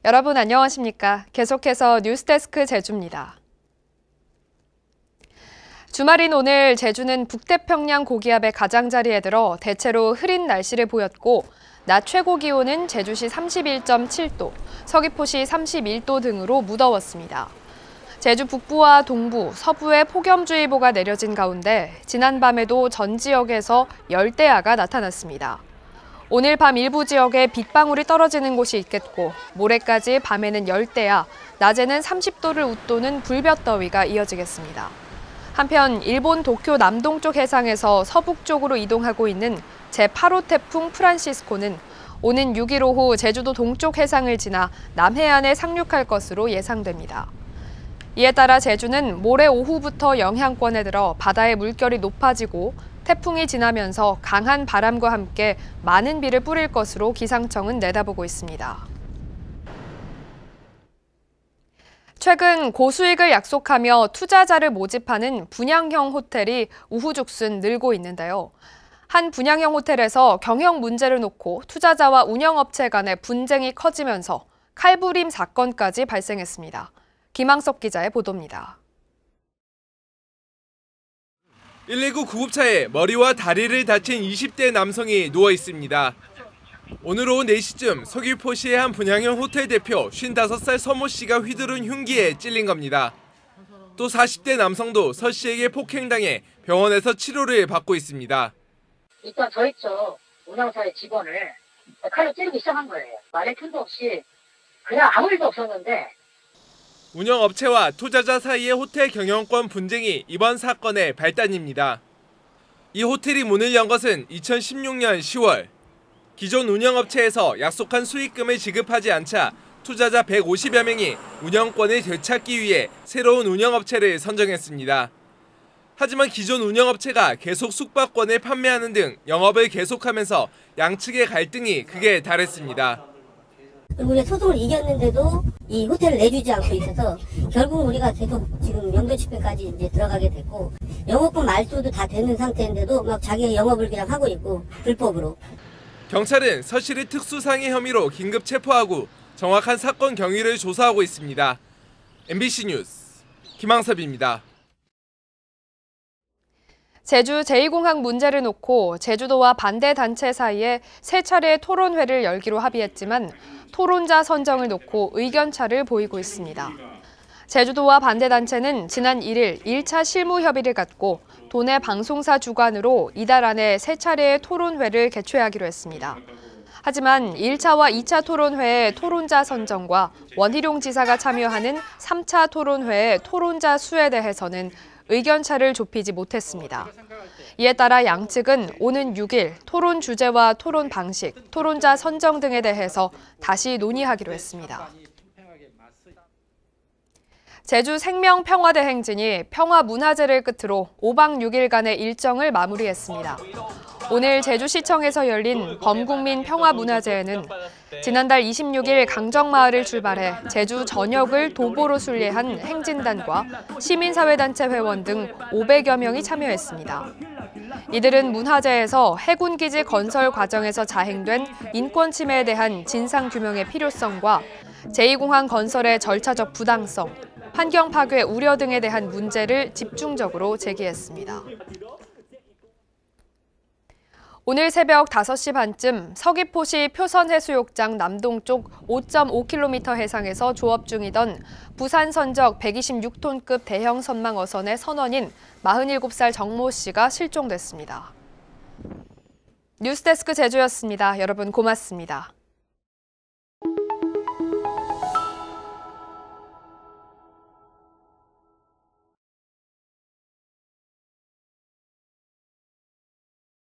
여러분 안녕하십니까? 계속해서 뉴스데스크 제주입니다. 주말인 오늘 제주는 북태평양 고기압의 가장자리에 들어 대체로 흐린 날씨를 보였고 낮 최고 기온은 제주시 31.7도, 서귀포시 31도 등으로 무더웠습니다. 제주 북부와 동부, 서부에 폭염주의보가 내려진 가운데 지난밤에도 전 지역에서 열대야가 나타났습니다. 오늘 밤 일부 지역에 빗방울이 떨어지는 곳이 있겠고 모레까지 밤에는 열대야, 낮에는 30도를 웃도는 불볕더위가 이어지겠습니다. 한편 일본 도쿄 남동쪽 해상에서 서북쪽으로 이동하고 있는 제8호 태풍 프란시스코는 오는 6일 오후 제주도 동쪽 해상을 지나 남해안에 상륙할 것으로 예상됩니다. 이에 따라 제주는 모레 오후부터 영향권에 들어 바다의 물결이 높아지고 태풍이 지나면서 강한 바람과 함께 많은 비를 뿌릴 것으로 기상청은 내다보고 있습니다. 최근 고수익을 약속하며 투자자를 모집하는 분양형 호텔이 우후죽순 늘고 있는데요. 한 분양형 호텔에서 경영 문제를 놓고 투자자와 운영업체 간의 분쟁이 커지면서 칼부림 사건까지 발생했습니다. 김항석 기자의 보도입니다. 119 구급차에 머리와 다리를 다친 20대 남성이 누워 있습니다. 오늘 오후 4시쯤 서귀포시의 한 분양형 호텔 대표 55살 서모 씨가 휘두른 흉기에 찔린 겁니다. 또 40대 남성도 서 씨에게 폭행당해 병원에서 치료를 받고 있습니다. 일단 저희 쪽 운영사의 직원을 칼로 찌르기 시작한 거예요. 말의 틈도 없이 그냥 아무 일도 없었는데. 운영업체와 투자자 사이의 호텔 경영권 분쟁이 이번 사건의 발단입니다. 이 호텔이 문을 연 것은 2016년 10월. 기존 운영업체에서 약속한 수익금을 지급하지 않자 투자자 150여 명이 운영권을 되찾기 위해 새로운 운영업체를 선정했습니다. 하지만 기존 운영업체가 계속 숙박권을 판매하는 등 영업을 계속하면서 양측의 갈등이 극에 달했습니다. 우리가 소송을 이겼는데도 이 호텔을 내주지 않고 있어서 결국 우리가 계속 지금 명도 집행까지 이제 들어가게 됐고 영업권 말소도 다 되는 상태인데도 막 자기가 영업을 그냥 하고 있고 불법으로. 경찰은 서 씨를 특수상해 혐의로 긴급 체포하고 정확한 사건 경위를 조사하고 있습니다. MBC 뉴스 김항섭입니다. 제주 제2공항 문제를 놓고 제주도와 반대 단체 사이에 세 차례 토론회를 열기로 합의했지만 토론자 선정을 놓고 의견차를 보이고 있습니다. 제주도와 반대 단체는 지난 1일 1차 실무 협의를 갖고 도내 방송사 주관으로 이달 안에 세 차례의 토론회를 개최하기로 했습니다. 하지만 1차와 2차 토론회의 토론자 선정과 원희룡 지사가 참여하는 3차 토론회의 토론자 수에 대해서는 의견차를 좁히지 못했습니다. 이에 따라 양측은 오는 6일 토론 주제와 토론 방식, 토론자 선정 등에 대해서 다시 논의하기로 했습니다. 제주 생명평화대행진이 평화문화제를 끝으로 5박 6일간의 일정을 마무리했습니다. 오늘 제주시청에서 열린 범국민 평화문화제에는 지난달 26일 강정마을을 출발해 제주 전역을 도보로 순례한 행진단과 시민사회단체 회원 등 500여 명이 참여했습니다. 이들은 문화제에서 해군기지 건설 과정에서 자행된 인권 침해에 대한 진상규명의 필요성과 제2공항 건설의 절차적 부당성, 환경 파괴 우려 등에 대한 문제를 집중적으로 제기했습니다. 오늘 새벽 5시 반쯤 서귀포시 표선해수욕장 남동쪽 5.5km 해상에서 조업 중이던 부산 선적 126톤급 대형 선망 어선의 선원인 47살 정모 씨가 실종됐습니다. 뉴스데스크 제주였습니다. 여러분 고맙습니다.